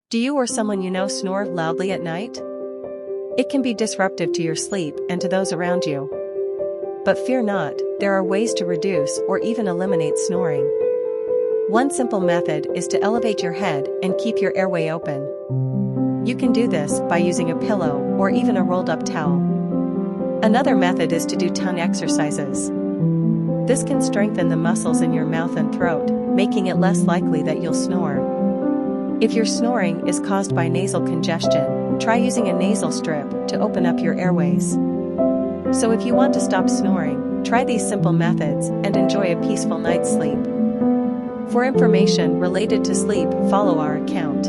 Do you or someone you know snore loudly at night? It can be disruptive to your sleep and to those around you. But fear not, there are ways to reduce or even eliminate snoring. One simple method is to elevate your head and keep your airway open. You can do this by using a pillow or even a rolled-up towel. Another method is to do tongue exercises. This can strengthen the muscles in your mouth and throat, making it less likely that you'll snore. If your snoring is caused by nasal congestion, try using a nasal strip to open up your airways. So if you want to stop snoring, try these simple methods and enjoy a peaceful night's sleep. For information related to sleep, follow our account.